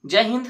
जय हिंद।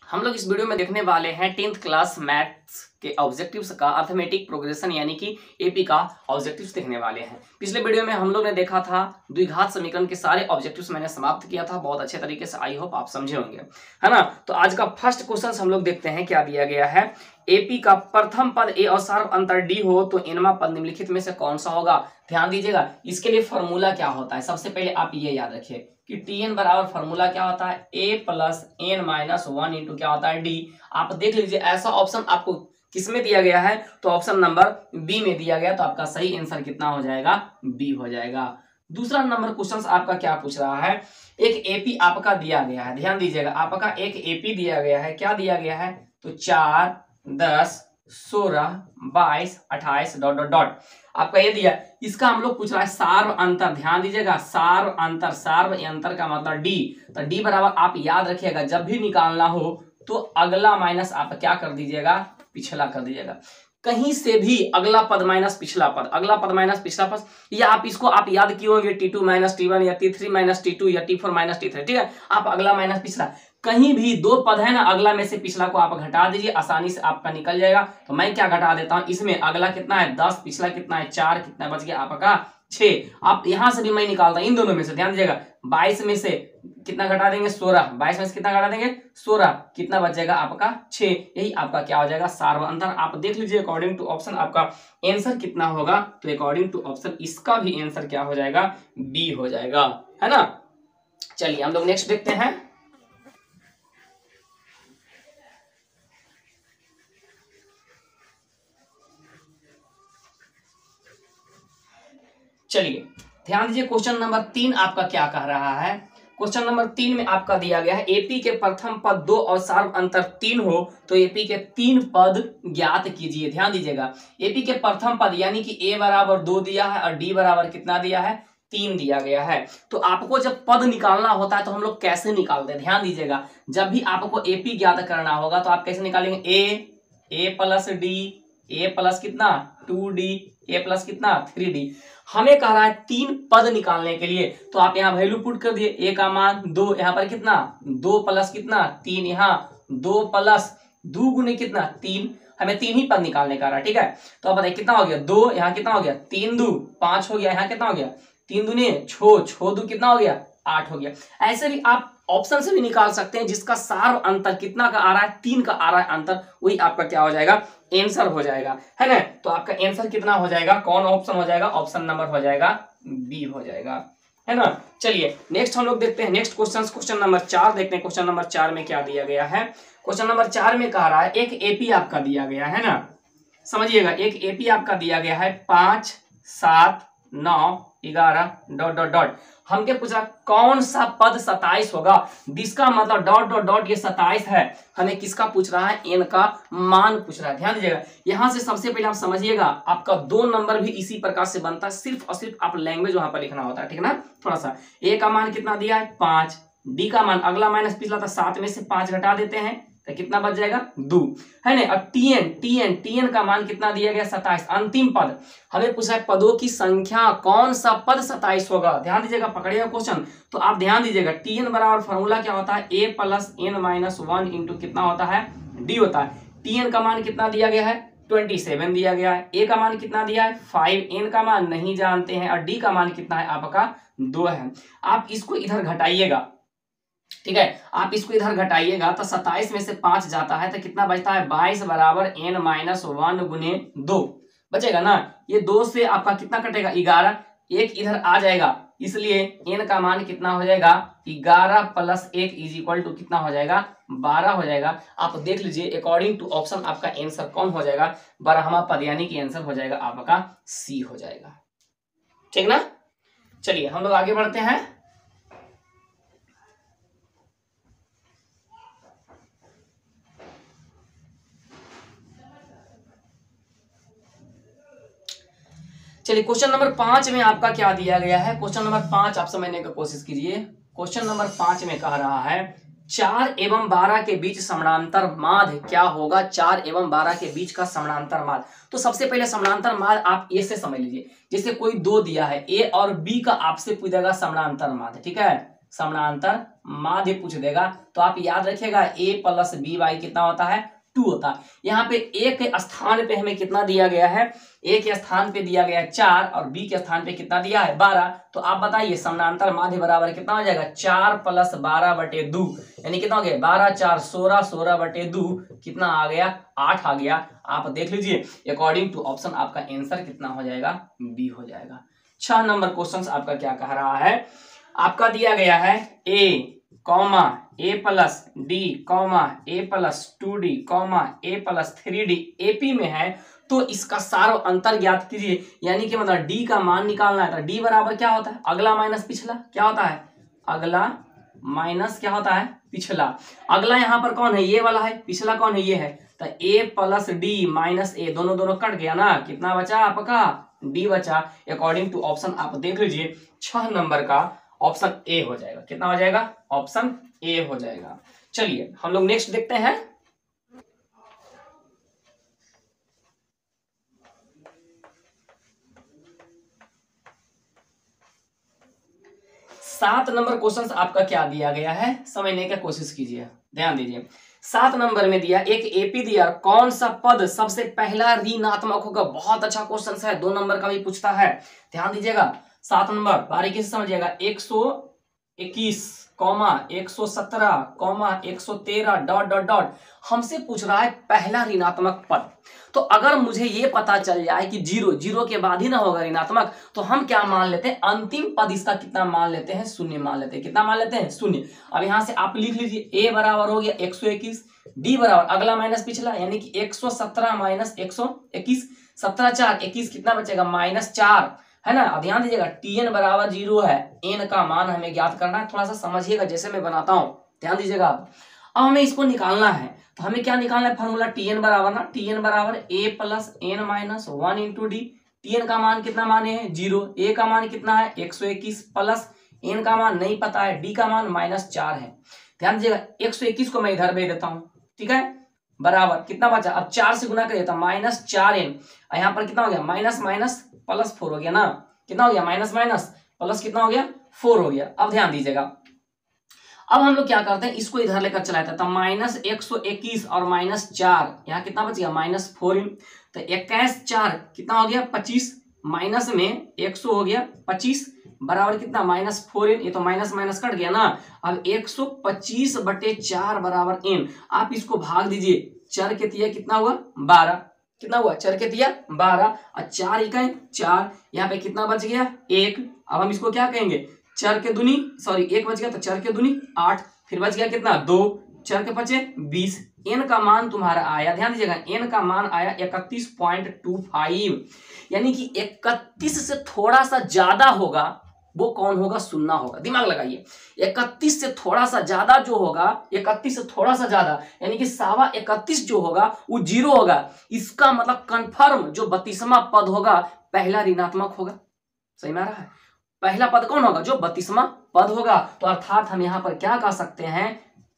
हम लोग इस वीडियो में देखने वाले हैं 10th क्लास मैथ्स के ऑब्जेक्टिव्स का अर्थमेटिक प्रोग्रेशन यानी कि एपी का ऑब्जेक्टिव्स देखने वाले हैं। पिछले वीडियो में हम लोग ने देखा था द्विघात समीकरण के सारे ऑब्जेक्टिव्स मैंने समाप्त किया था बहुत अच्छे तरीके से। आई होप आप समझे होंगे, है ना। तो आज का फर्स्ट क्वेश्चन हम लोग देखते हैं क्या दिया गया है। एपी का प्रथम पद ए और सार्व अंतर डी हो तो इनमें पद निम्नलिखित में से कौन सा होगा। ध्यान दीजिएगा, इसके लिए फॉर्मूला क्या होता है। सबसे पहले आप ये याद रखिए कि टीएन बराबर फॉर्मूला क्या होता है, A plus N minus one into क्या होता है डी। आप देख लीजिए ऐसा ऑप्शन आपको किसमें दिया गया है, तो ऑप्शन नंबर बी में दिया गया, तो आपका सही आंसर कितना हो जाएगा, बी हो जाएगा। दूसरा नंबर क्वेश्चन आपका क्या पूछ रहा है, एक एपी आपका दिया गया है। ध्यान दीजिएगा, आपका एक एपी दिया गया है। क्या दिया गया है, तो 4, 10, 16, 22, 28 डॉट डॉट डॉट आपका ये दिया। इसका हम लोग पूछ रहा है सार्व अंतर। ध्यान दीजिएगा, सार्व अंतर, सार्व अंतर का मतलब डी। तो डी बराबर आप याद रखिएगा, जब भी निकालना हो तो अगला माइनस आप क्या कर दीजिएगा, पिछला कर दीजिएगा। कहीं से भी अगला पद माइनस पिछला पद, अगला पद माइनस पिछला पद, या आप इसको आप याद किए होंगे T2 माइनस T1 या T3 माइनस T2 या T4 माइनस T3। ठीक है, आप अगला माइनस पिछला, कहीं भी दो पद है ना, अगला में से पिछला को आप घटा दीजिए, आसानी से आपका निकल जाएगा। तो मैं क्या घटा देता हूं, इसमें अगला कितना है 10, पिछला कितना है 4, कितना बच गया आपका 6। आप यहां से भी मैं निकालता हूं इन दोनों में से। ध्यान दीजिएगा, 22 में से कितना घटा देंगे 16, 22 में से कितना घटा देंगे 16, कितना बचेगा आपका 6। यही आपका क्या हो जाएगा, सार्व अंतर। आप देख लीजिए अकॉर्डिंग टू ऑप्शन आपका आंसर कितना होगा, तो अकॉर्डिंग टू ऑप्शन इसका भी आंसर क्या हो जाएगा, बी हो जाएगा, है ना। चलिए हम लोग नेक्स्ट देखते हैं। चलिए ध्यान दीजिए, क्वेश्चन नंबर 3 आपका क्या कह रहा है। क्वेश्चन नंबर 3 में आपका दिया गया है एपी के प्रथम पद 2 और सार्व अंतर 3 हो तो एपी के 3 पद ज्ञात कीजिए। ध्यान दीजिएगा, एपी के प्रथम पद यानी कि ए बराबर 2 दिया है और डी बराबर कितना दिया है, 3 दिया गया है। तो आपको जब पद निकालना होता है तो हम लोग कैसे निकालते हैं, ध्यान दीजिएगा। जब भी आपको एपी ज्ञात करना होगा तो आप कैसे निकालेंगे, ए प्लस डी, ए प्लस कितना 2d, ए प्लस कितना 3d। हमें कह रहा है 3 पद निकालने के लिए, तो आप यहाँ वैल्यू पुट कर दिए, ए का मान 2, यहाँ पर कितना 2 प्लस कितना 3, यहाँ 2 प्लस 2 गुने कितना 3, हमें 3 ही पद निकालने का रहा है। ठीक है, तो अब बताइए कितना हो गया 2, यहाँ कितना हो गया 3 2 5 हो गया, यहाँ कितना हो गया 3 दूने 6 2 कितना हो गया 8 हो गया। ऐसे भी आप ऑप्शन से भी निकाल सकते हैं, जिसका सार्व अंतर कितना का आ रहा है, 3 का आ रहा है अंतर, वही आपका क्या हो जाएगा, आंसर हो जाएगा, है ना। तो आपका आंसर कितना हो जाएगा, कौन ऑप्शन हो जाएगा, ऑप्शन नंबर हो जाएगा बी हो जाएगा, है ना। चलिए नेक्स्ट हम लोग देखते हैं नेक्स्ट क्वेश्चन, क्वेश्चन नंबर 4 देखते हैं। क्वेश्चन नंबर 4 में क्या दिया गया है। क्वेश्चन नंबर 4 में कह रहा है एक एपी आपका दिया गया है ना, समझिएगा, एक एपी आपका दिया गया है 5, 7, 9, 11 डॉट डॉट डॉट। हमके पूछा कौन सा पद 27 होगा, जिसका मतलब डॉट डॉट डॉट ये 27 है। हमें किसका पूछ रहा है, एन का मान पूछ रहा है। ध्यान दीजिएगा, यहां से सबसे पहले आप समझिएगा, आपका 2 नंबर भी इसी प्रकार से बनता है, सिर्फ और सिर्फ आप लैंग्वेज वहां पर लिखना होता है, ठीक है ना। थोड़ा सा ए का मान कितना दिया है 5, डी का मान अगला माइनस पिछला था 7 में से 5 घटा देते हैं तो कितना बच जाएगा 2, है ना। और टीएन का मान कितना दिया गया 27। अंतिम पद हमें पूछा है पदों की संख्या, कौन सा पद 27 होगा। ध्यान दीजिएगा, पकड़िएगा क्वेश्चन, तो आप ध्यान दीजिएगा टीएन बराबर फॉर्मूला क्या होता है, A plus N minus 1 into कितना होता है, डी होता है। टीएन का मान कितना दिया गया है 27 दिया गया है, ए का मान कितना दिया है 5, एन का मान नहीं जानते हैं, और डी का मान कितना है आपका 2 है। आप इसको इधर घटाइएगा, ठीक है, आप इसको इधर घटाइएगा तो 27 में से 5 जाता है तो कितना बचता है 22 बराबर n माइनस 1 गुने 2 बचेगा ना। ये 2 से आपका कितना कटेगा 11, एक इधर आ जाएगा, इसलिए n का मान कितना हो जाएगा 11 प्लस 1 इज इक्वल टू कितना हो जाएगा 12 हो जाएगा। आप देख लीजिए अकॉर्डिंग टू ऑप्शन आपका आंसर कौन हो जाएगा, 12वां पद यानी कि आंसर हो जाएगा आपका सी हो जाएगा, ठीक ना। चलिए हम लोग आगे बढ़ते हैं। चलिए क्वेश्चन नंबर 5 में आपका क्या दिया गया है। क्वेश्चन नंबर 5 आप समझने की कोशिश कीजिए। क्वेश्चन नंबर 5 में कह रहा है 4 एवं 12 के बीच समानांतर माध्य क्या होगा, 4 एवं 12 के बीच का समानांतर माध्य। तो सबसे पहले समानांतर माध्य आप ए से समझ लीजिए, जैसे कोई 2 दिया है, ए और बी का आपसे पूछेगा समानांतर माध्य, ठीक है। समानांतर माध्य पूछ देगा तो आप याद रखिएगा a प्लस बी वाई कितना होता है 2 होता है। यहाँ पे a के स्थान पे हमें कितना दिया गया है, a के स्थान पे दिया गया है 4 और b के स्थान पे कितना दिया है 12। तो आप बताइए समानांतर माध्य बराबर कितना हो जाएगा 4 प्लस 12/2 यानी कितना हो गया 12 4 16 16/2 कितना आ गया 8 आ गया। आप देख लीजिए अकॉर्डिंग टू ऑप्शन आपका आंसर कितना हो जाएगा बी हो जाएगा। 6 नंबर क्वेश्चन आपका क्या कह रहा है, आपका दिया गया है a comma a plus D comma a plus 2d comma a plus 3d AP में है तो इसका सार्व अंतर ज्ञात कीजिए। यानी कि मतलब d का मान निकालना है तो d बराबर क्या होता है अगला माइनस पिछला, क्या होता है अगला माइनस क्या होता है पिछला। अगला यहाँ पर कौन है ये वाला है, पिछला कौन है ये है, तो a plus D minus a दोनों दोनों कट गया ना, कितना बचा आपका डी बचा। अकॉर्डिंग टू ऑप्शन आप देख लीजिए 6 नंबर का ऑप्शन ए हो जाएगा, कितना हो जाएगा ऑप्शन ए हो जाएगा। चलिए हम लोग नेक्स्ट देखते हैं। सात नंबर क्वेश्चन आपका क्या दिया गया है समझने की कोशिश कीजिए, ध्यान दीजिए। 7 नंबर में दिया एक एपी दिया, कौन सा पद सबसे पहला ऋणात्मक होगा। बहुत अच्छा क्वेश्चन है, 2 नंबर का भी पूछता है, ध्यान दीजिएगा। 7 नंबर बारीकी से समझिएगा 121 comma 117 comma 113 dot dot dot हमसे पूछ रहा है पहला ऋणात्मक पद। तो अगर मुझे ये पता चल जाए कि जीरो के बाद ही ना होगा ऋणात्मक तो हम क्या मान लेते हैं अंतिम पद इसका कितना मान लेते हैं शून्य मान लेते हैं। कितना मान लेते हैं शून्य। अब यहां से आप लिख लीजिए a बराबर हो गया 121, d बराबर अगला माइनस पिछला यानी कि 117 माइनस 121, 17 4 21 कितना बचेगा -4 है ना। अब ध्यान दीजिएगा tn बराबर 0 है, n का मान हमें ज्ञात करना है। थोड़ा सा समझिएगा जैसे मैं बनाता हूं, ध्यान दीजिएगा आप। अब हमें इसको निकालना है तो हमें क्या निकालना है फॉर्मूला tn बराबर ना tn बराबर a plus n minus 1 into D. tn का मान कितना माने है 0, a का मान कितना है 121 प्लस n का मान नहीं पता है, d का मान -4 है। ध्यान दीजिएगा 121 को मैं इधर भेज देता हूं, ठीक है, बराबर कितना बचा अब 4 से गुना कर देता -4n। यहाँ पर कितना हो गया माइनस माइनस प्लस 4 हो गया ना, कितना हो गया माइनस माइनस प्लस कितना हो गया 4 हो गया। अब ध्यान दीजिएगा अब हम लोग क्या करते हैं इसको इधर लेकर चलाते हैं तो -121 और -4 यहाँ कितना बच गया -4 तो 21 4 कितना हो गया 25 माइनस में 100 हो गया 25 बराबर कितना -4 ये तो माइनस माइनस कट गया ना। अब 125/4 बराबर n। आप इसको भाग दीजिए, चर के तिया कितना हुआ 12, कितना हुआ चर के दिया 12 और 4 इकाई 4 यहाँ पे कितना बच गया 1। अब हम इसको क्या कहेंगे चर के दूनी, सॉरी 1 बच गया तो चर के दूनी 8, फिर बच गया कितना 2, चर के बचे 20। n का मान तुम्हारा आया, ध्यान दीजिएगा n का मान आया 31.25 यानी कि 31 से थोड़ा सा ज्यादा होगा वो कौन होगा शून्य होगा। दिमाग लगाइए 31 से थोड़ा सा ज्यादा जो होगा 31 से थोड़ा सा ज्यादा यानी कि 31.25 जो होगा वो 0 होगा। इसका मतलब कंफर्म जो 32वां पद होगा पहला ऋणात्मक होगा। सही में आ रहा है, पहला पद कौन होगा जो 32वां पद होगा। तो अर्थात हम यहाँ पर क्या कह सकते हैं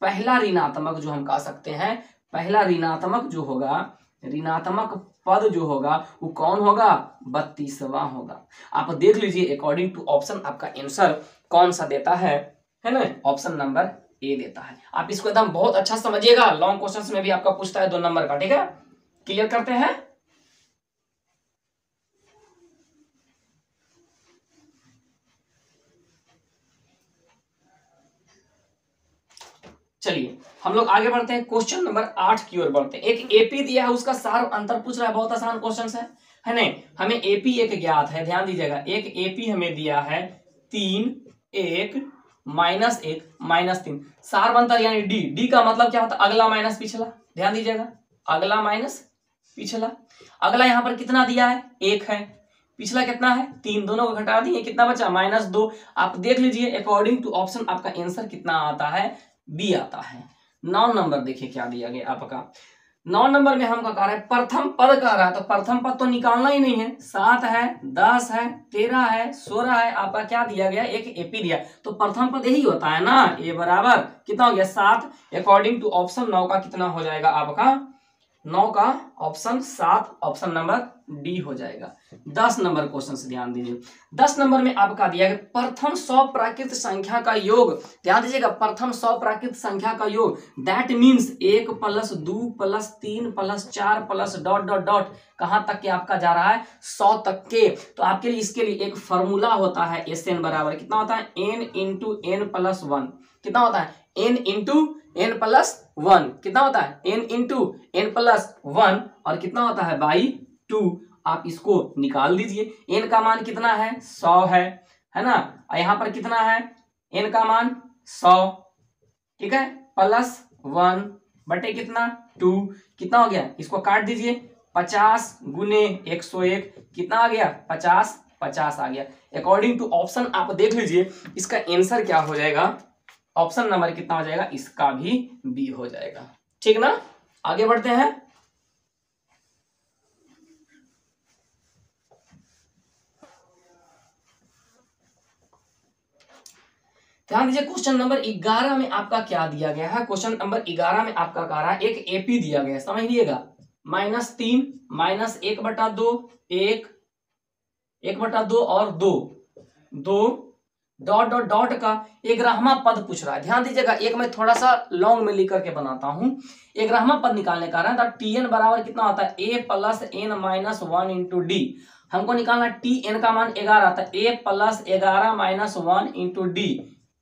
पहला ऋणात्मक जो हम कह सकते हैं पहला ऋणात्मक जो होगा ऋणात्मक पद जो होगा वो कौन होगा 32वां होगा। आप देख लीजिए अकॉर्डिंग टू ऑप्शन आपका आंसर कौन सा देता है ना, ऑप्शन नंबर ए देता है। आप इसको एकदम बहुत अच्छा समझिएगा, लॉन्ग क्वेश्चंस में भी आपका पूछता है 2 नंबर का, ठीक है। क्लियर करते हैं। चलिए हम लोग आगे बढ़ते हैं, क्वेश्चन नंबर 8 की ओर बढ़ते हैं। एक एपी दिया है उसका सार अंतर पूछ रहा है, बहुत आसान क्वेश्चन है नहीं। हमें एपी एक ज्ञात है, ध्यान दीजिएगा एक एपी हमें दिया है 3 1 -1 -3 सार अंतर यानी डी। डी का मतलब क्या होता है अगला माइनस पिछला, ध्यान दीजिएगा अगला माइनस पिछला। अगला यहाँ पर कितना दिया है 1 है, पिछला कितना है 3, दोनों को घटा दिए कितना बचा -2। आप देख लीजिए अकॉर्डिंग टू ऑप्शन आपका आंसर कितना आता है बी आता है। 9 नंबर देखिए क्या दिया गया आपका। 9 नंबर में हमका कह रहा है प्रथम पद कह रहा है तो प्रथम पद तो निकालना ही नहीं है। 7 है 10 है 13 है 16 है, आपका क्या दिया गया एक एपी दिया तो प्रथम पद यही होता है ना। ए बराबर कितना हो गया 7। अकॉर्डिंग टू ऑप्शन 9 का कितना हो जाएगा आपका 9 का ऑप्शन 7 ऑप्शन नंबर डी हो जाएगा। 10 नंबर क्वेश्चन से ध्यान दीजिए। 10 नंबर में आपका दिया है प्रथम 100 प्राकृत संख्या का योग। ध्यान दीजिएगा, प्रथम 100 प्राकृत संख्या का योग, that means 1 + 2 + 3 + 4 + dot dot dot, कहां तक के आपका जा रहा है 100 तक के। तो आपके लिए इसके लिए एक फॉर्मूला होता है, SN बराबर कितना होता है, n × n + 1। कितना होता है, n × n + 1 कितना होता है, n × n + 1 और कितना होता है बाई 2। आप इसको निकाल दीजिए। n का मान कितना है, 100 है ना, और यहां पर कितना है, n का मान 100, ठीक है, +1 बटे कितना 2, कितना हो गया, इसको काट दीजिए, 50 × 101 कितना आ गया, 50 50 आ गया। अकॉर्डिंग टू ऑप्शन आप देख लीजिए इसका आंसर क्या हो जाएगा, ऑप्शन नंबर कितना हो जाएगा, इसका भी बी हो जाएगा। ठीक ना, आगे बढ़ते हैं। ध्यान दीजिए, क्वेश्चन नंबर 11 में आपका क्या दिया गया है। क्वेश्चन नंबर 11 में आपका कह रहा है एक एपी दिया गया है, समझ लीजिएगा, -3 -1/2 1 1/2 और 2 डॉट डॉट डॉट का एग्राह्मा पद पूछ रहा है। ध्यान दीजिएगा, एक मैं थोड़ा सा लॉन्ग में लिख करके बनाता हूं। एग्राह्मा पद निकालने का रहा है, तो Tn बराबर कितना होता है, a + n - 1 × d। हमको निकालना Tn का मान 11 आता है, a + 11 - 1 × d,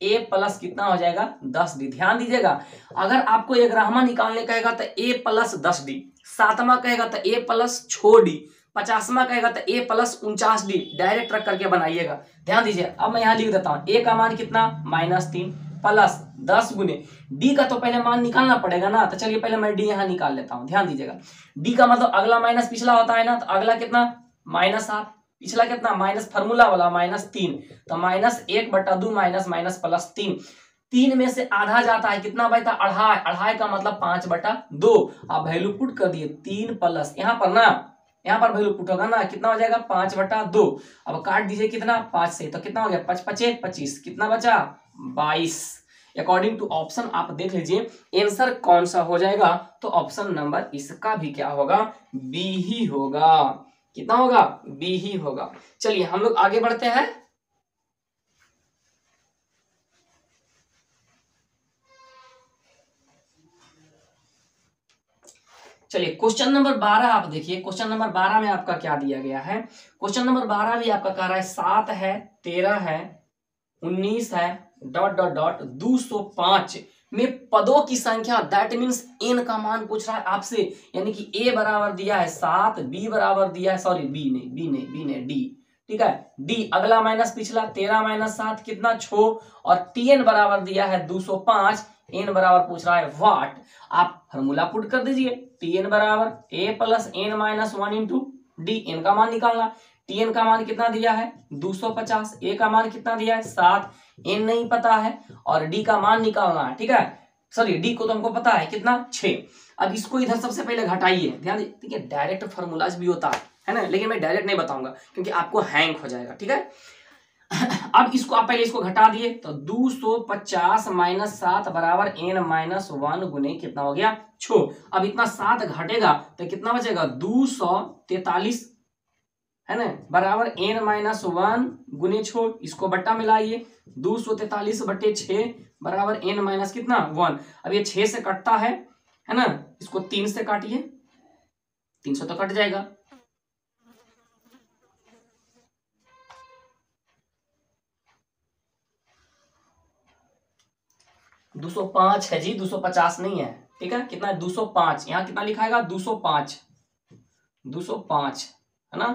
a प्लस कितना हो जाएगा 10d। ध्यान दीजिएगा, अगर आपको एग्राह्मा निकालने कहेगा तो a + 10d, 7वां कहेगा तो a + 6d, 50वां कहेगा तो a + 49d, डायरेक्ट रख करके बनाइएगा। ध्यान दीजिए, अब मैं यहाँ लिख देता हूँ, a का मान कितना -3 प्लस 10 गुने d का तो पहले मान निकालना पड़ेगा ना, तो चलिए पहले मैं d यहाँ निकाल लेता हूँ। ध्यान दीजिएगा, d का मतलब अगला माइनस पिछला होता है ना, तो अगला कितना -8, पिछला कितना माइनस, फार्मूला वाला -3, तो -1/2 माइनस +3, 3 में से आधा जाता है, कितना बचता, अढ़ाई, अढ़ाई का मतलब 5/2। आप वैल्यू पुट कर दिए 3 प्लस यहाँ पर ना, यहाँ पर वैल्यू पुट होगा ना, कितना हो जाएगा 5/2। अब काट दीजिए कितना 5 से, तो कितना हो गया 5 × 5 = 25, कितना बचा 22। अकॉर्डिंग टू ऑप्शन आप देख लीजिए आंसर कौन सा हो जाएगा, तो ऑप्शन नंबर इसका भी क्या होगा, बी ही होगा। कितना होगा, बी ही होगा। चलिए हम लोग आगे बढ़ते हैं। चलिए क्वेश्चन नंबर 12 आप देखिए, क्वेश्चन नंबर 12 में आपका क्या दिया गया है। क्वेश्चन नंबर 12 भी आपका कह रहा है 7 है, 13 है, 19 है, डॉट डॉट डॉट 205 में पदों की संख्या, दैट मीन्स n का मान पूछ रहा है आपसे, यानी कि a बराबर दिया है 7, b बराबर दिया है, सॉरी b नहीं d, ठीक है, d अगला माइनस पिछला, 13 - 7 कितना 6, और tn बराबर दिया है 205, n बराबर पूछ रहा है वाट। आप फॉर्मूला पुट कर दीजिए, tn बराबर a + n - 1 × d, n का मान निकालना, tn का मान कितना दिया है 250, a का मान कितना दिया है 7, n नहीं पता है, और d का मान निकालना है, ठीक है, सॉरी d को तो हमको पता है कितना 6। अब इसको इधर सबसे पहले घटाइए, ध्यान दीजिए, डायरेक्ट फॉर्मूलाज भी होता है ना, लेकिन मैं डायरेक्ट नहीं बताऊंगा क्योंकि आपको हैंग हो जाएगा, ठीक है। अब इसको आप पहले इसको घटा दिए, तो 250 - 7 बराबर n - 1 गुने कितना हो गया 6। अब इतना 7 घटेगा तो कितना बचेगा 243, है ना, बराबर n - 1 गुने 6, इसको बट्टा मिलाइए, 243/6 बराबर n - कितना 1। अब ये 6 से कटता है ना, इसको 3 से काटिए, 300 तो कट जाएगा, 205 है जी, 250 नहीं है, ठीक है, कितना 205, यहाँ कितना लिखाएगा 205 है ना,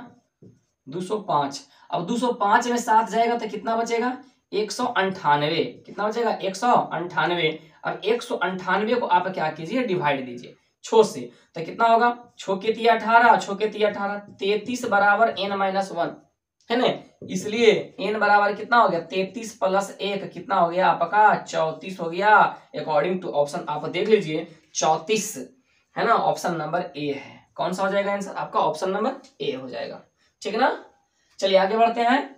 205। अब 205 में 7 जाएगा तो कितना बचेगा 198, कितना बचेगा 198। अब 198 को आप क्या कीजिए, डिवाइड दीजिए 6 से, तो कितना होगा 6 के 3 18, 6 के 3 18, 33 बराबर n - 1, है ना, इसलिए n बराबर कितना हो गया 33 + 1 कितना हो गया आपका 34 हो गया। अकॉर्डिंग टू ऑप्शन आप देख लीजिए 34, है ना, ऑप्शन नंबर ए है। कौन सा हो जाएगा आंसर आपका, ऑप्शन नंबर ए हो जाएगा, ठीक है ना। चलिए आगे बढ़ते हैं।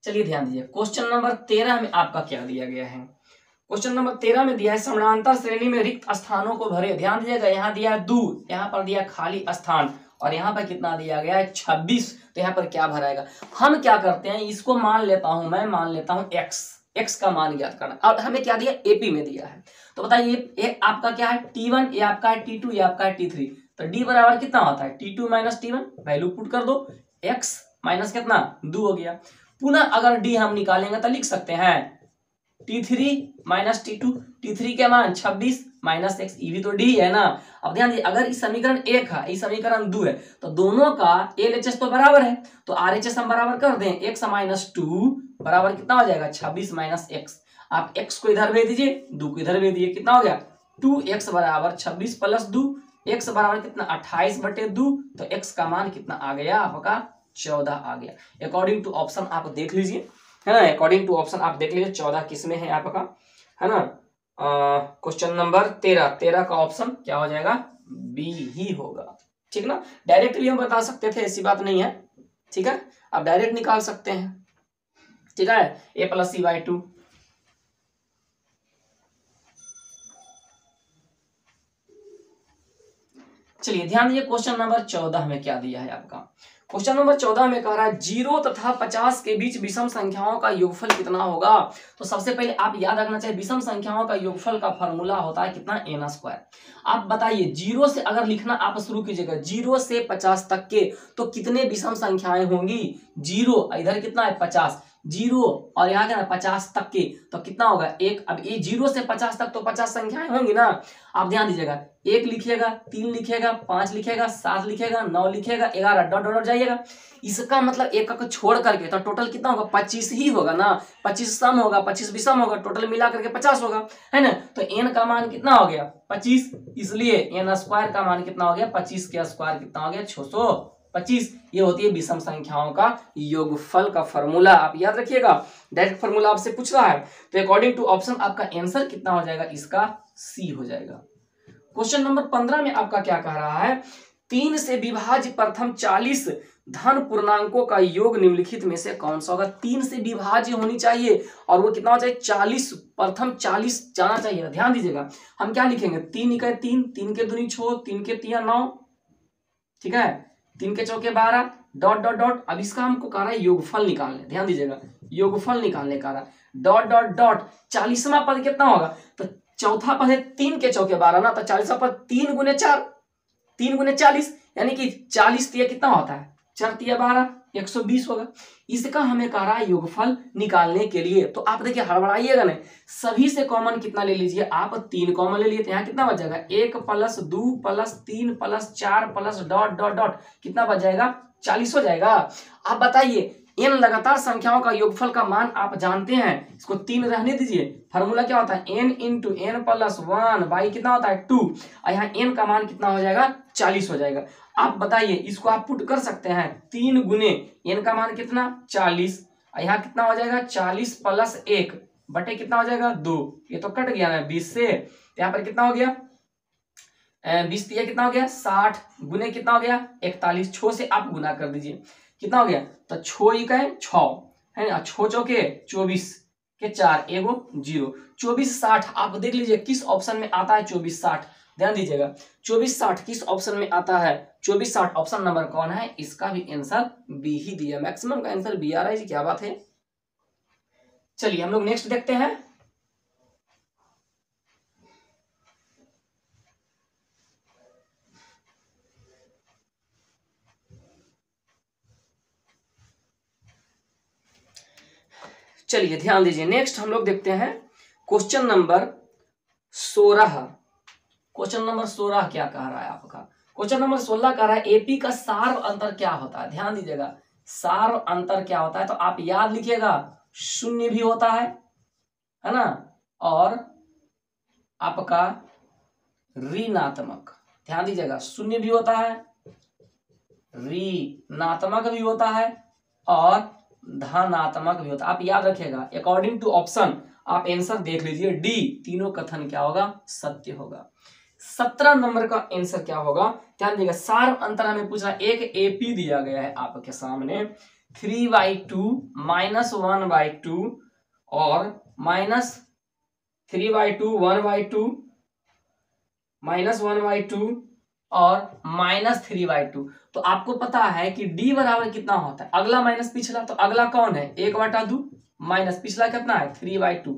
चलिए ध्यान दीजिए, क्वेश्चन नंबर 13 में आपका क्या दिया गया है। क्वेश्चन नंबर 13 में दिया है समानांतर श्रेणी में रिक्त स्थानों को भरे। ध्यान दीजिएगा, यहाँ दिया है 2, यहाँ पर दिया खाली स्थान, और यहाँ पर कितना दिया गया है 26। तो यहाँ पर क्या भराएगा? हम क्या करते हैं, इसको मान लेता हूं, मैं मान लेता हूं x का मान ज्ञात करना। और हमें क्या दिया, एपी में दिया है। तो बताइए ये आपका क्या है T1, ये आपका है T2, ये आपका है T3। तो D बराबर कितना होता है T2 minus T1, value put कर दो, x माइनस कितना 2 हो गया। पुनः अगर D हम निकालेंगे तो लिख सकते हैं T3 माइनस T2, T3 के मान 26 माइनस x, ये भी तो D है ना। अब ध्यान दीजिए, अगर इस समीकरण 1 है, इस समीकरण 2 है, तो दोनों का LHS तो बराबर है, तो RHS हम बराबर कर दें। x माइनस 2 बराबर कितना हो जाएगा 26 माइनस x। आप x को इधर भेज दीजिए, 2 को इधर भेज दीजिए, कितना हो गया 2x बराबर 26 प्लस 2, x बराबर कितना 28/2। तो x का मान कितना आ गया आपका 14 आ गया। अकॉर्डिंग टू ऑप्शन आप देख लीजिए, है ना, अकॉर्डिंग टू ऑप्शन आप देख लीजिए 14 किसमें है आपका, है ना। क्वेश्चन नंबर 13 का ऑप्शन क्या हो जाएगा, बी ही होगा, ठीक ना। डायरेक्ट भी हम बता सकते थे, ऐसी बात नहीं है, ठीक है, आप डायरेक्ट निकाल सकते हैं, ठीक है। a plus c/2। चलिए ध्यान दीजिए, क्वेश्चन नंबर 14 में क्या दिया है आपका। क्वेश्चन नंबर 14 में कह रहा है 0 तथा 50 के बीच विषम संख्याओं का योगफल कितना होगा। तो सबसे पहले आप याद रखना चाहिए, विषम संख्याओं का योगफल का फॉर्मूला होता है कितना, n²। आप बताइए 0 से अगर लिखना आप शुरू कीजिएगा, 0 से 50 तक के, तो कितने विषम संख्याएं होंगी, 0 इधर कितना है 50, 0 और यहाँ क्या 50 तक के, तो कितना होगा 1। अब ये 0 से 50 तक तो 50 संख्याएं होंगी ना। आप ध्यान दीजिएगा, 1 लिखिएगा, 3 लिखिएगा, 5 लिखिएगा, 7 लिखिएगा, 9 लिखिएगा, 11 डॉट डॉट जाइएगा। इसका मतलब एक को छोड़ करके तो टोटल कितना होगा 25 ही होगा ना, 25 सम होगा, 25 विषम होगा, टोटल मिला करके 50 होगा, है ना। तो n का मान कितना हो गया 25, इसलिए n² का मान कितना हो गया 25 के स्क्वायर कितना हो गया 625। ये होती है विषम संख्याओं का योगफल का फॉर्मूला, आप याद रखिएगा, डायरेक्ट फॉर्मूला आपसे पूछ रहा है। तो अकॉर्डिंग टू ऑप्शन आपका आंसर कितना हो जाएगा, इसका सी हो जाएगा। क्वेश्चन नंबर 15 में आपका क्या कह रहा है, 3 से विभाज्य प्रथम 40 धन पूर्णांकों का योग निम्नलिखित में से कौन सा होगा। 3 से विभाज्य होनी चाहिए और वो कितना हो चाहिए 40, प्रथम 40 जाना चाहिए। ध्यान दीजिएगा, हम क्या लिखेंगे, 3 इकाई 3, 3 के दूनी 6, 3 के 3 9, ठीक है, 3 के चौके 12 डॉट डॉट डॉट। अब इसका हमको कह रहा है योगफल निकालने, ध्यान दीजिएगा, योगफल निकालने का रहा डॉट डॉट डॉट। 40वां पद कितना होगा, तो चौथा पद है 3 के चौके 12 ना, तो 40वां पद 3 गुने 4, 3 गुने 40, यानी कि 40 तिया कितना होता है 4 तिया 12, 120 होगा। इसका हमें कह रहा है योगफल निकालने के लिए। तो आप देखिए हड़बड़ाइएगा नहीं, सभी से कॉमन कितना ले लीजिए आप, 3 कॉमन ले लिए, तो यहाँ कितना बच जाएगा 1 plus 2 plus 3 plus 4 plus dot dot dot, कितना बच जाएगा 40 हो जाएगा। आप बताइए n लगातार संख्याओं का योगफल का मान आप जानते हैं, इसको 3 रहने दीजिए, फार्मूला क्या होता है n into n plus 1 by कितना होता है 2, और यहाँ n का मान कितना हो जाएगा 40 हो जाएगा। आप बताइए इसको आप पुट कर सकते हैं, 3 गुने n का मान कितना 40, और यहाँ कितना हो जाएगा 40 प्लस 1 बटे कितना हो जाएगा 2, ये तो कट गया ना 20 से, यहाँ पर कितना हो गया 20 दिया कितना हो गया 60 गुने कितना हो गया 41, 6 से आप गुना कर दीजिए कितना हो गया, तो 6 इकाई 6 है ना, 6 चौके 24 के 4 एगो 0, 2460। आप देख लीजिए किस ऑप्शन में आता है 2460, ध्यान दीजिएगा 2460 किस ऑप्शन में आता है, 2460 ऑप्शन नंबर कौन है, इसका भी आंसर बी ही दिया, मैक्सिमम का आंसर बी आ रहा है जी, क्या बात है। चलिए हम लोग नेक्स्ट देखते हैं। चलिए ध्यान दीजिए, नेक्स्ट हम लोग देखते हैं क्वेश्चन नंबर 16। क्वेश्चन नंबर 16 क्या कह रहा है आपका, क्वेश्चन नंबर 16 कह रहा है एपी का सार्व अंतर क्या होता है। ध्यान दीजिएगा, सार्व अंतर क्या होता है, तो आप याद लिखिएगा, शून्य भी होता है ना, और आपका ऋणात्मक, ध्यान दीजिएगा शून्य भी होता है, ऋणात्मक भी होता है, और धनात्मक भी होता है। आप याद रखिएगा, अकॉर्डिंग टू ऑप्शन आप आंसर देख लीजिए, डी तीनों कथन क्या होगा सत्य होगा। 17 नंबर का आंसर क्या होगा, ध्यान दीजिएगा, सार्व अंतर हमें पूछा, एक एपी दिया गया है आपके सामने 3/2 -1/2 और 3/2, 1/2, -1/2 और -3/2। तो आपको पता है कि d बराबर कितना होता है, अगला माइनस पिछला, तो अगला कौन है 1/2 माइनस पिछला कितना है 3/2।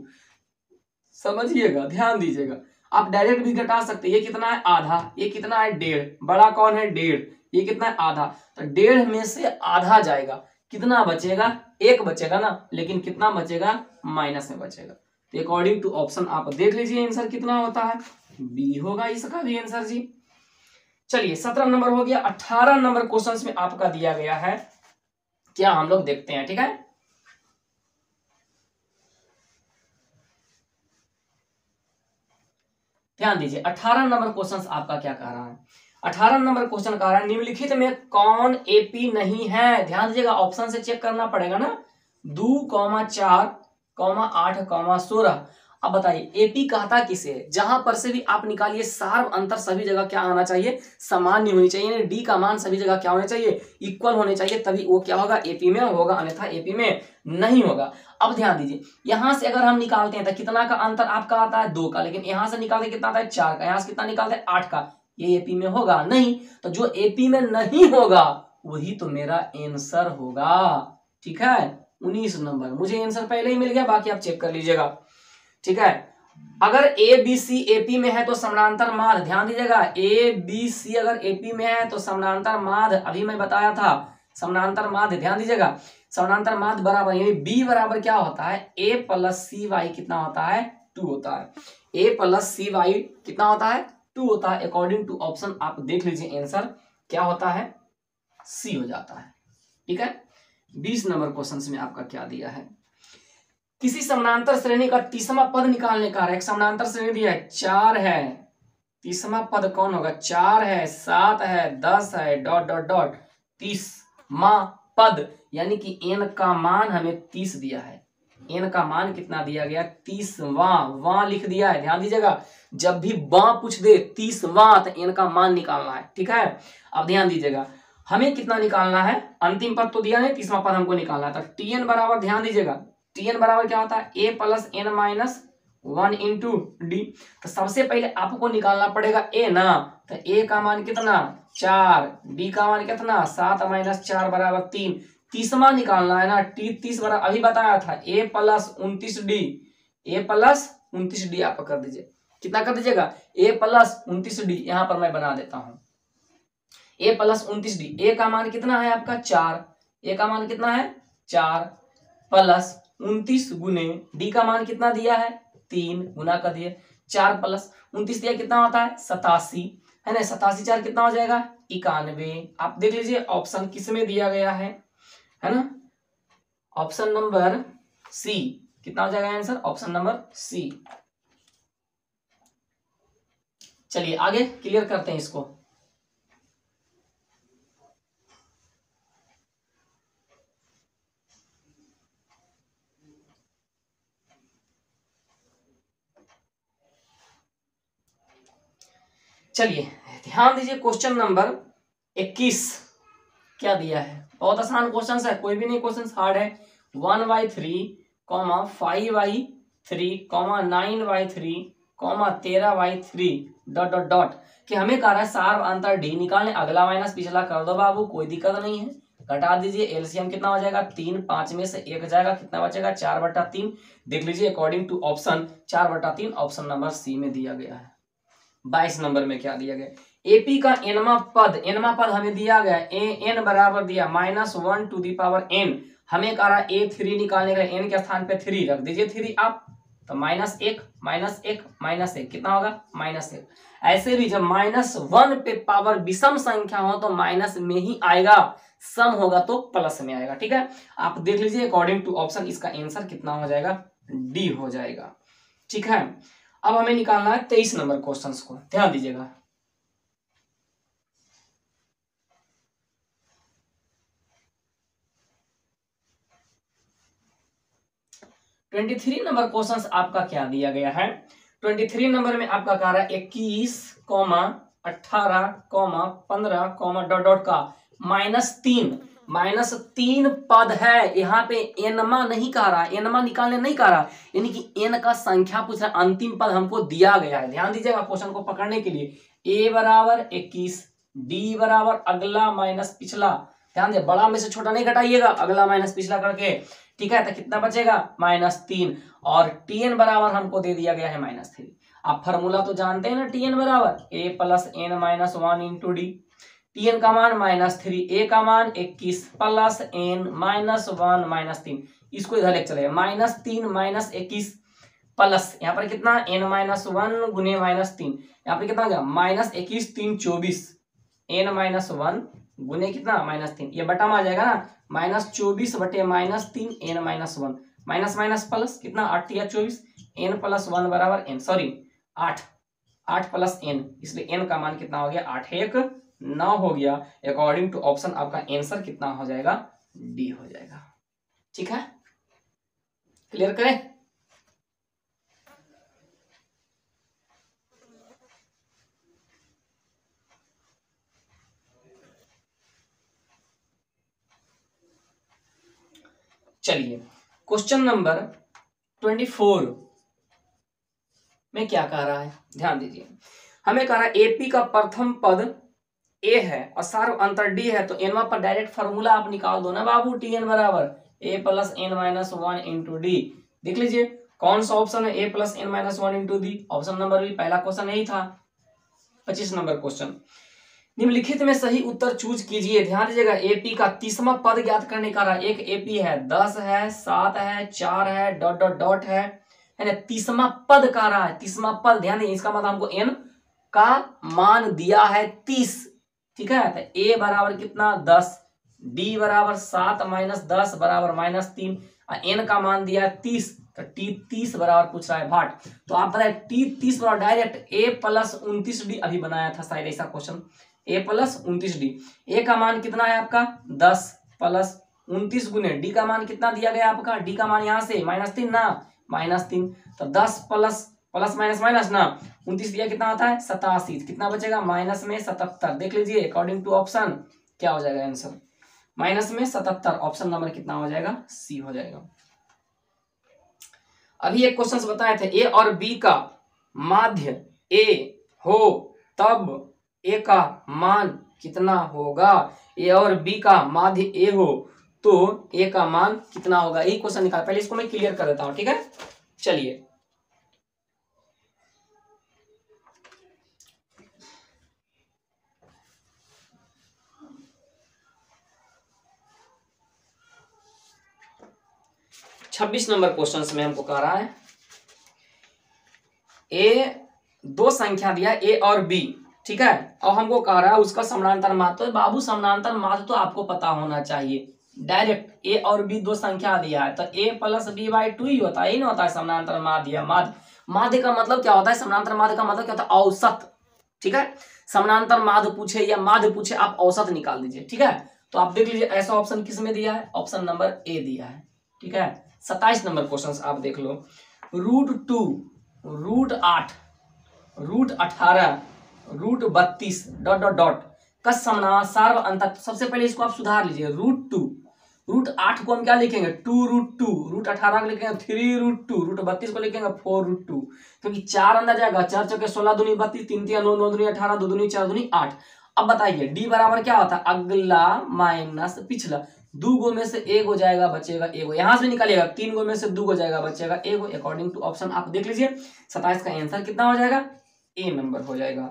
समझिएगा, ध्यान दीजिएगा, आप डायरेक्ट भी घटा सकते हैं। ये कितना है आधा, ये कितना है 1.5, बड़ा कौन है 1.5, ये कितना है आधा, तो 1.5 में से आधा जाएगा, कितना बचेगा 1 बचेगा ना, लेकिन कितना बचेगा माइनस में बचेगा। तो अकॉर्डिंग टू ऑप्शन आप देख लीजिए आंसर कितना होता है, बी होगा इसका भी आंसर जी। चलिए 17 नंबर हो गया। 18 नंबर क्वेश्चन में आपका दिया गया है, क्या हम लोग देखते हैं, ठीक है। ध्यान दीजिए 18 नंबर क्वेश्चन आपका क्या कह रहा है। 18 नंबर क्वेश्चन कह रहा है निम्नलिखित में कौन एपी नहीं है। ध्यान दीजिएगा, ऑप्शन से चेक करना पड़ेगा ना, 2, 4, 8, 16। अब बताइए एपी कहता किसे है, जहां पर से भी आप निकालिए सार्व अंतर सभी जगह क्या आना चाहिए, सामान्य होनी चाहिए, डी का मान सभी जगह क्या होने चाहिए, इक्वल होने चाहिए, तभी वो क्या होगा एपी में होगा, अन्यथा एपी में नहीं होगा। अब ध्यान दीजिए, यहां से अगर हम निकालते हैं तो कितना का अंतर आपका आता है 2 का, लेकिन यहां से निकालते कितना आता है 4 का, यहां से कितना निकालते हैं 8 का, ये एपी में होगा नहीं। तो जो एपी में नहीं होगा वही तो मेरा आंसर होगा, ठीक है। 19 नंबर मुझे आंसर पहले ही मिल गया, बाकी आप चेक कर लीजिएगा, ठीक है। अगर ए बी सी एपी में है तो समानांतर माध्य, ध्यान दीजिएगा, ए बी सी अगर एपी में है तो समानांतर माध्य, अभी मैं बताया था समानांतर माध्य, ध्यान दीजिएगा, समानांतर माध्य बराबर यानी बी बराबर क्या होता है ए प्लस सी वाई कितना होता है 2 होता है, ए प्लस सी वाई कितना होता है 2 होता है। अकॉर्डिंग टू ऑप्शन आप देख लीजिए आंसर क्या होता है, सी हो जाता है, ठीक है। 20 नंबर क्वेश्चन में आपका क्या दिया है, किसी समानांतर श्रेणी का 30वां पद निकालने का है। एक समानांतर श्रेणी दिया है 4 है, 30वां पद कौन होगा, 4 है, 7 है, 10 है, डॉट डॉट डॉट 30वां पद, यानी कि n का मान हमें 30 दिया है, n का मान कितना दिया गया 30वां, वां लिख दिया है। ध्यान दीजिएगा, जब भी वां पूछ दे 30वां तो n का मान निकालना है, ठीक है। अब ध्यान दीजिएगा, हमें कितना निकालना है, अंतिम पद तो दिया है, 30वां पद हमको निकालना है। तो tn बराबर, ध्यान दीजिएगा, tn बराबर क्या होता है a plus n minus 1 into D. तो सबसे पहले आपको निकालना पड़ेगा a ना, तो a का मान कितना 4, d का मान कितना 7 माइनस 4 बराबर 3, 30वां निकालना है ना, 30 बराबर अभी बताया था a plus 29d, a plus 29d आप कर दीजिए, कितना कर दीजिएगा a प्लस 29d, यहां पर मैं बना देता हूं a प्लस 29d, a का मान कितना है आपका 4, a का मान कितना है 4 प्लस 29 गुने डी का मान कितना दिया है 3, गुना कर दिए 4 प्लस 29 दिया कितना होता है 87, है ना, 87 4 कितना हो जाएगा 91। आप देख लीजिए ऑप्शन किस में दिया गया है ना, ऑप्शन नंबर सी, कितना हो जाएगा आंसर ऑप्शन नंबर सी। चलिए आगे क्लियर करते हैं इसको। चलिए ध्यान दीजिए, क्वेश्चन नंबर 21 क्या दिया है, बहुत आसान क्वेश्चन है, कोई भी नहीं क्वेश्चन हार्ड है। 1/3, 5/3, 9/3, 13/3 डॉट डॉट डॉट, कि हमें कह रहा है सार्व अंतर डी निकालने, अगला माइनस पिछला कर दो बाबू, कोई दिक्कत नहीं है, घटा दीजिए, एलसीएम कितना हो जाएगा 3, 5 में से 1 जाएगा, कितना बचेगा 4/3। देख लीजिए according to option 4/3 option number C में दिया गया है। 22 नंबर में क्या दिया गया, एपी का एनवा पद हमें दिया गया, एन बराबर दिया -1 टू दी पावर n, हमें कह रहा है A3 निकालने का, n के स्थान पे 3 रख दीजिए 3 आप, तो -1 -1 -1 कितना होगा -1। ऐसे भी जब -1 पे पावर विषम संख्या हो तो माइनस में ही आएगा, सम होगा तो प्लस में आएगा, ठीक है। आप देख लीजिए अकॉर्डिंग टू ऑप्शन इसका आंसर कितना हो जाएगा डी हो जाएगा, ठीक है। अब हमें निकालना है 23 नंबर क्वेश्चंस को, ध्यान दीजिएगा। ट्वेंटी नंबर क्वेश्चंस आपका क्या दिया गया है, 23 नंबर में आपका कह रहा है 21, 18, 15, डॉट डॉट का -3 -3 पद है, यहाँ पे एनमा नहीं कह रहा, एनमा निकालने नहीं कह रहा, यानी कि एन का संख्या पूछ रहा, अंतिम पद हमको दिया गया है। ध्यान दीजिएगा क्वेश्चन को पकड़ने के लिए, ए बराबर 21, डी बराबर अगला माइनस पिछला, ध्यान दे बड़ा में से छोटा नहीं घटाइएगा, अगला माइनस पिछला करके, ठीक है। तो कितना बचेगा -3, और टीएन बराबर हमको दे दिया गया है -3। आप फॉर्मूला तो जानते हैं ना, टीएन बराबर A plus N minus 1 into D. TN का मान -3, ए का मान 21 प्लस एन -1 -3, इसको इधर लेके चलेगा, -3 -21 प्लस यहाँ पर कितना n-1 गुने -3, यहाँ पर कितना हो गया -21 3 24, n-1 गुने कितना -3, ये बटा में आ जाएगा ना, -24 बटे -3 n-1, माइनस माइनस प्लस कितना 8 या 24, n + 1 बराबर n, सॉरी 8 प्लस n, इसलिए n का मान कितना हो गया 8 1 9 हो गया। अकॉर्डिंग टू ऑप्शन आपका आंसर कितना हो जाएगा, डी हो जाएगा। ठीक है, क्लियर करें। चलिए क्वेश्चन नंबर 24 में क्या कह रहा है, ध्यान दीजिए। हमें कह रहा है एपी का प्रथम पद ए है और सार्व अंतर डी है, तो एनवा पर डायरेक्ट फॉर्मूला आप निकाल दो ना बाबू, टी एन बराबर A plus N minus 1 into D. देख लीजिए कौन सा ऑप्शन है, A plus N minus 1 into D, option number भी पहला क्वेश्चन यही था। 25 नंबर क्वेश्चन, निम्नलिखित में सही उत्तर चूज कीजिए। ध्यान दीजिएगा, एपी का 30वां पद ज्ञात करने का रहा, एक एपी है 10 है 7 है 4 है डॉट डॉट डॉट है ना, 30वां पद का रहा है, 30वां पद, ध्यान दीजिए इसका मतलब हमको एन का मान दिया है 30, ठीक है। तो ए बराबर कितना 10, डी बराबर 7 माइनस 10 बराबर -3, एन का मान दिया है 30, तो टी 30 बराबर पूछ रहा है भाट। तो आप बताए टी 30 बराबर डायरेक्ट ए प्लस 29 डी, अभी बनाया था शायद ऐसा क्वेश्चन, ए प्लस 29 डी। ए का मान कितना है आपका 10 प्लस 29 गुने डी का मान कितना दिया गया आपका, डी का मान यहाँ से -3 ना, -3, तो 10 प्लस प्लस माइनस माइनस ना, 29 दिया कितना होता है 87, कितना बचेगा माइनस में 77। देख लीजिए अकॉर्डिंग टू ऑप्शन क्या हो जाएगा आंसर, माइनस में 77, ऑप्शन नंबर कितना हो जाएगा, सी हो जाएगा। अभी एक क्वेश्चन बताए थे, ए और बी का माध्य ए हो तब ए का मान कितना होगा, ए और बी का माध्य ए हो तो ए का मान कितना होगा, यही क्वेश्चन निकाल, पहले इसको मैं क्लियर कर देता हूं, ठीक है। चलिए छब्बीस नंबर क्वेश्चन में हमको कह रहा है, ए दो संख्या दिया ए और बी, ठीक है, और हमको कह रहा है उसका समानांतर माध्य। तो बाबू समानांतर माध्य तो आपको पता होना चाहिए, डायरेक्ट ए और बी दो संख्या दिया है तो ए प्लस बी बाई 2 ही होता है, ही ना होता है समानांतर माध्य। माध्य माध्य का मतलब क्या होता है, समानांतर माध्य का मतलब क्या होता है, औसत, ठीक है। समानांतर माध्य पूछे या माध्य पूछे आप औसत निकाल दीजिए, ठीक है। तो आप देख लीजिए ऐसा ऑप्शन किस में दिया है, ऑप्शन नंबर ए दिया है, ठीक है। 27 नंबर क्वेश्चन आप देख लो, √2 √8 √18 √32 डॉट डॉट डॉट का सार्व अंतर। सबसे पहले इसको आप सुधार लीजिए, √2 √8 को हम क्या लिखेंगे 2√2, √18 को लिखेंगे 3√2, √32 को लिखेंगे 4√2, क्योंकि 4 अंदर जाएगा, 4 चौके 16 दूनी 32, 3 3 9 9 दूनी 18, 2 दूनी 4 दूनी 8। अब बताइए डी बराबर क्या होता है, अगला माइनस पिछला, 2 गो में से 1 हो जाएगा बचेगा 1, यहां से निकालिएगा 3 गो में से 2 हो जाएगा बचेगा 1। अकॉर्डिंग टू ऑप्शन आप देख लीजिए 27 का आंसर कितना हो जाएगा, ए नंबर हो जाएगा,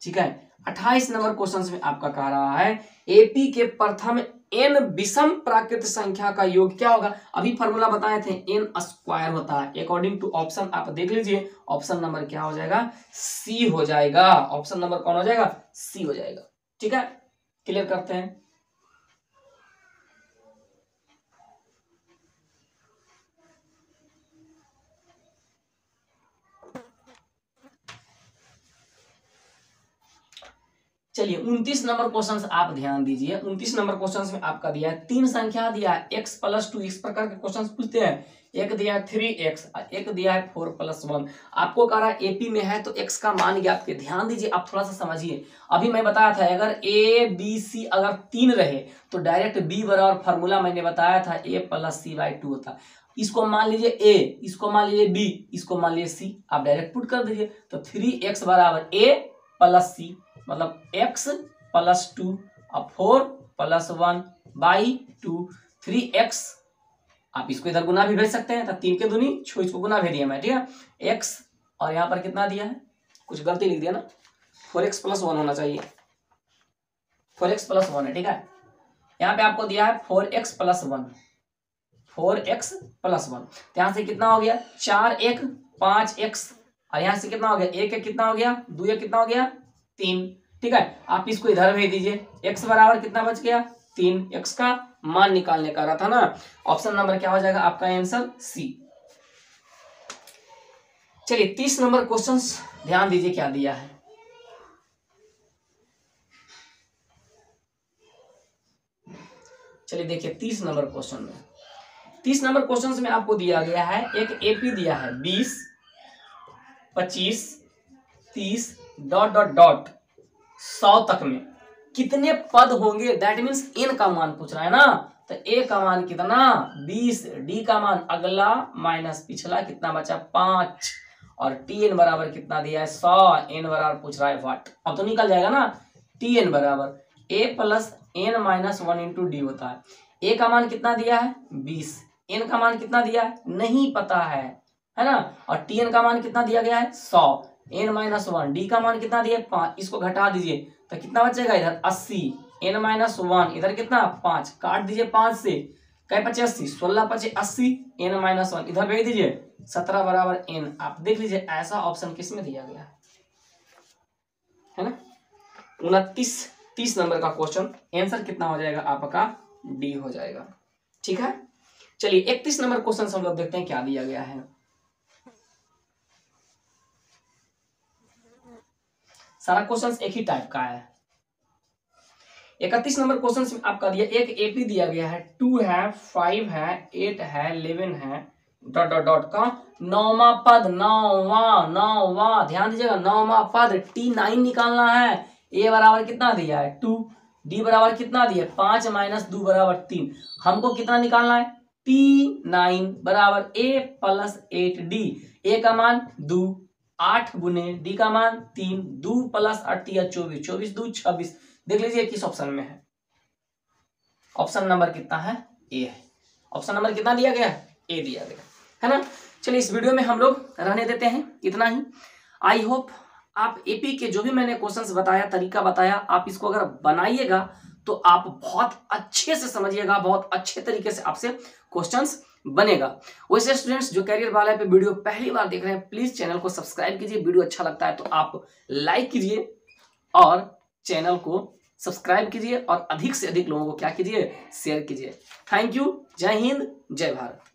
ठीक है। 28 नंबर क्वेश्चन में आपका कह रहा है, एपी के प्रथम n विषम प्राकृत संख्या का योग क्या होगा। अभी फॉर्मूला बताए थे n² होता है, अकॉर्डिंग टू ऑप्शन आप देख लीजिए, ऑप्शन नंबर क्या हो जाएगा, सी हो जाएगा। ऑप्शन नंबर कौन हो जाएगा, सी हो जाएगा, ठीक है। क्लियर करते हैं, चलिए 29 नंबर क्वेश्चन आप ध्यान दीजिए। 29 नंबर क्वेश्चन में आपका दिया है 3 संख्या दिया है x + 2, इस प्रकार के क्वेश्चन पूछते हैं। एक दिया है 3x, एक दिया है 4 + 1। आपको कह रहा है एपी में है तो x का मान ज्ञात कीजिए। ध्यान दीजिए, आप थोड़ा सा समझिए। अभी मैं बताया था अगर a b c अगर 3 रहे तो डायरेक्ट b बराबर फॉर्मूला मैंने बताया था a + c/2 होता। इसको मान लीजिए a, इसको मान लीजिए b, इसको मान लीजिए c, आप डायरेक्ट पुट कर दीजिए। तो 3x बराबर a + c, मतलब x + 2 और 4 + 1/2, 3x। आप इसको इधर गुना भी भेज सकते हैं, तो 3 के दूनी 6, इसको गुना भेज दिया मैं, ठीक है। x और यहाँ पर कितना दिया है, कुछ गलती लिख दिया ना, 4x + 1 होना चाहिए, 4x + 1 है, ठीक है। यहाँ पे आपको दिया है 4x + 1, 4x + 1, तो यहाँ से कितना हो गया 4x 5x, और यहाँ से कितना हो गया 1 कितना हो गया 2 कितना हो गया 3, ठीक है। आप इसको इधर भेज दीजिए। x बराबर कितना बच गया 3, x का मान निकालने का रहा था ना। ऑप्शन नंबर क्या हो जाएगा आपका आंसर सी। चलिए 30 नंबर क्वेश्चन ध्यान दीजिए क्या दिया है। चलिए देखिए 30 नंबर क्वेश्चन में, 30 नंबर क्वेश्चन में आपको दिया गया है एक एपी दिया है 20, 25, 30 ... 100 तक में कितने पद होंगे, दैट मीन्स n का मान पूछ रहा है ना। तो a का मान कितना 20, d का मान अगला माइनस पिछला कितना बचा 5, और tn बराबर कितना दिया है 100, n बराबर पूछ रहा है व्हाट। अब तो निकल जाएगा ना, tn बराबर a + n - 1 × d होता है। a का मान कितना दिया है 20, n का मान कितना दिया है नहीं पता है ना, और tn का मान कितना दिया गया है 100, n - 1, d का मान कितना दिया 5, इसको घटा दीजिए तो कितना बचेगा इधर 80, n - 1 इधर कितना 5, काट दीजिए 5 से, कई 85, 16 × 5 = 80, n - 1 इधर भेज दीजिए 17 बराबर n। आप देख लीजिए ऐसा ऑप्शन किस में दिया गया है ना। 30 नंबर का क्वेश्चन आंसर कितना हो जाएगा आपका डी हो जाएगा, ठीक है। चलिए 31 नंबर क्वेश्चन हम लोग देखते हैं क्या दिया गया है। सारा क्वेश्चन एक ही टाइप का है। 31 नंबर क्वेश्चन में आपका दिया एक एपी दिया गया है 2 है 5 है 8 है 11 है ... का 9वां पद, 9वां ध्यान दीजिएगा 9वां पद T9 निकालना है। a बराबर कितना दिया है 2, d बराबर कितना दिया 5 - 2 बराबर 3। हमको कितना निकालना है T9 बराबर a + 8d, a का मान 2, 8 गुने d का मान 3, 2 + 8 = 24, 24 2 26। देख लीजिए किस ऑप्शन में है। ऑप्शन नंबर कितना है ए है। ऑप्शन नंबर कितना दिया गया है ए दिया गया है ना। चलिए इस वीडियो में हम लोग रहने देते हैं इतना ही। आई होप आप एपी के जो भी मैंने क्वेश्चंस बताया, तरीका बताया, आप इसको अगर बनाइएगा तो आप बहुत अच्छे से समझिएगा, बहुत अच्छे तरीके से आपसे क्वेश्चंस बनेगा। वैसे स्टूडेंट्स जो कैरियर वाला पे वीडियो पहली बार देख रहे हैं प्लीज चैनल को सब्सक्राइब कीजिए। वीडियो अच्छा लगता है तो आप लाइक कीजिए और चैनल को सब्सक्राइब कीजिए और अधिक से अधिक लोगों को क्या कीजिए शेयर कीजिए। Thank you. जय हिंद, जय भारत।